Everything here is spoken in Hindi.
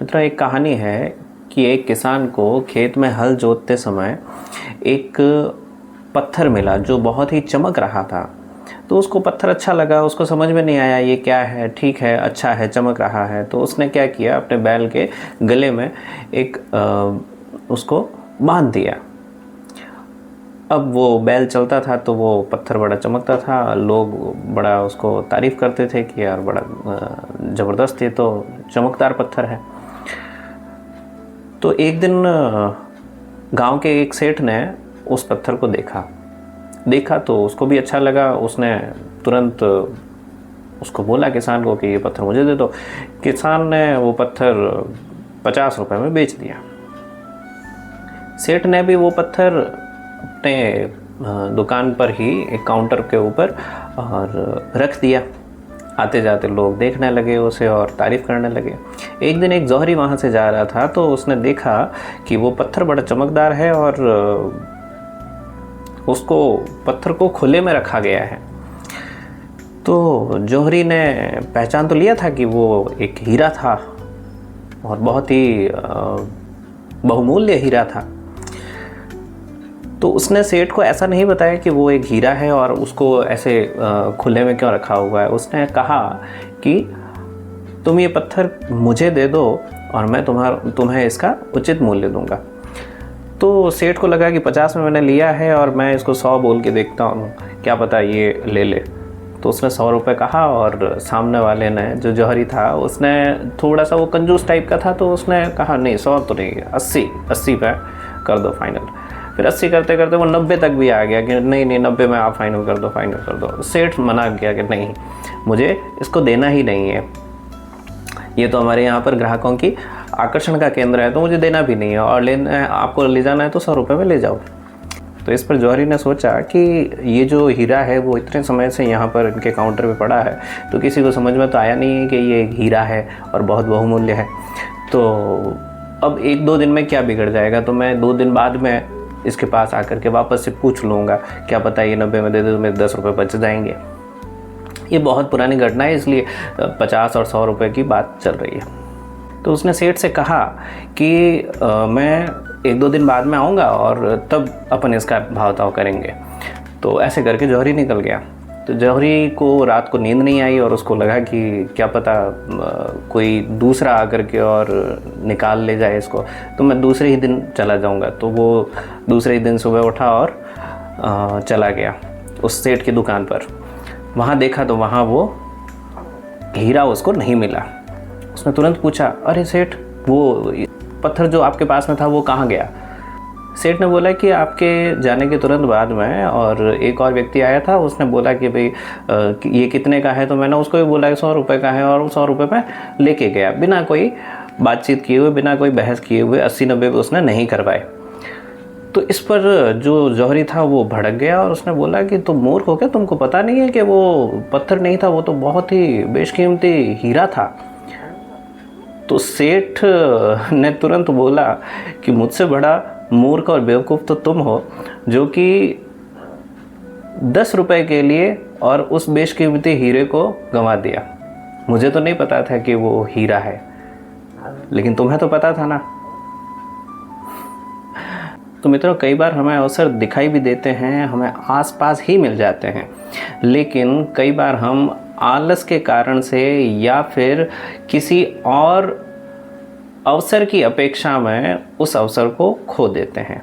मित्रों, एक कहानी है कि एक किसान को खेत में हल जोतते समय एक पत्थर मिला जो बहुत ही चमक रहा था। तो उसको पत्थर अच्छा लगा, उसको समझ में नहीं आया ये क्या है। ठीक है, अच्छा है, चमक रहा है। तो उसने क्या किया, अपने बैल के गले में एक उसको बांध दिया। अब वो बैल चलता था तो वो पत्थर बड़ा चमकता था, लोग बड़ा उसको तारीफ़ करते थे कि यार बड़ा ज़बरदस्त, ये तो चमकदार पत्थर है। तो एक दिन गांव के एक सेठ ने उस पत्थर को देखा तो उसको भी अच्छा लगा। उसने तुरंत उसको बोला किसान को कि ये पत्थर मुझे दे दो। किसान ने वो पत्थर 50 रुपए में बेच दिया। सेठ ने भी वो पत्थर अपने दुकान पर ही एक काउंटर के ऊपर और रख दिया। आते जाते लोग देखने लगे उसे और तारीफ़ करने लगे। एक दिन एक जौहरी वहाँ से जा रहा था तो उसने देखा कि वो पत्थर बड़ा चमकदार है और उसको पत्थर को खुले में रखा गया है। तो जौहरी ने पहचान तो लिया था कि वो एक हीरा था और बहुत ही बहुमूल्य हीरा था। तो उसने सेठ को ऐसा नहीं बताया कि वो एक हीरा है और उसको ऐसे खुले में क्यों रखा हुआ है। उसने कहा कि तुम ये पत्थर मुझे दे दो और मैं तुम्हें इसका उचित मूल्य दूंगा। तो सेठ को लगा कि 50 में मैंने लिया है और मैं इसको 100 बोल के देखता हूँ, क्या पता ये ले ले। तो उसने 100 रुपये कहा और सामने वाले ने, जो जौहरी था, उसने थोड़ा सा वो कंजूस टाइप का था, तो उसने कहा नहीं 100 तो नहीं, 80 पे कर दो फाइनल। फिर 80 करते करते वो 90 तक भी आ गया कि नहीं 90 में आप फाइनल कर दो। सेठ मना किया कि नहीं, मुझे इसको देना ही नहीं है, ये तो हमारे यहाँ पर ग्राहकों की आकर्षण का केंद्र है, तो मुझे देना भी नहीं है, और आपको ले जाना है तो 100 रुपये में ले जाओ। तो इस पर जौहरी ने सोचा कि ये जो हीरा है वो इतने समय से यहाँ पर इनके काउंटर पे पड़ा है, तो किसी को समझ में तो आया नहीं है कि ये एक हीरा है और बहुत बहुमूल्य है। तो अब 1-2 दिन में क्या बिगड़ जाएगा, तो मैं 2 दिन बाद में इसके पास आकर के वापस से पूछ लूँगा, क्या पता ये 90 में दे दे तो मेरे 10 रुपये बच जाएंगे। ये बहुत पुरानी घटना है, इसलिए 50 और 100 रुपये की बात चल रही है। तो उसने सेठ से कहा कि मैं 1-2 दिन बाद में आऊँगा और तब अपन इसका भाव ताव करेंगे। तो ऐसे करके जौहरी निकल गया। तो जौहरी को रात को नींद नहीं आई और उसको लगा कि क्या पता कोई दूसरा आकर के और निकाल ले जाए इसको, तो मैं दूसरे ही दिन चला जाऊंगा। तो वो दूसरे ही दिन सुबह उठा और चला गया उस सेठ की दुकान पर। वहाँ देखा तो वहाँ वो हीरा उसको नहीं मिला। उसने तुरंत पूछा, अरे सेठ, वो पत्थर जो आपके पास में था वो कहाँ गया? सेठ ने बोला कि आपके जाने के तुरंत बाद में और एक और व्यक्ति आया था, उसने बोला कि भाई ये कितने का है, तो मैंने उसको भी बोला कि 100 रुपये का है, और 100 रुपये में लेके गया, बिना कोई बातचीत किए हुए, बिना कोई बहस किए हुए 80-90 उसने नहीं करवाए। तो इस पर जो जौहरी था वो भड़क गया और उसने बोला कि तुम मूर्ख हो क्या, तुमको पता नहीं है कि वो पत्थर नहीं था, वो तो बहुत ही बेशकीमती हीरा था। तो सेठ ने तुरंत बोला कि मुझसे बड़ा मूर्ख और बेवकूफ़ तो तुम हो, जो कि 10 रुपए के लिए और उस बेशकीमती हीरे को गंवा दिया। मुझे तो नहीं पता था कि वो हीरा है, लेकिन तुम्हें तो पता था ना। तो मित्रों, कई बार हमें अवसर दिखाई भी देते हैं, हमें आसपास ही मिल जाते हैं, लेकिन कई बार हम आलस के कारण से या फिर किसी और अवसर की अपेक्षा में उस अवसर को खो देते हैं।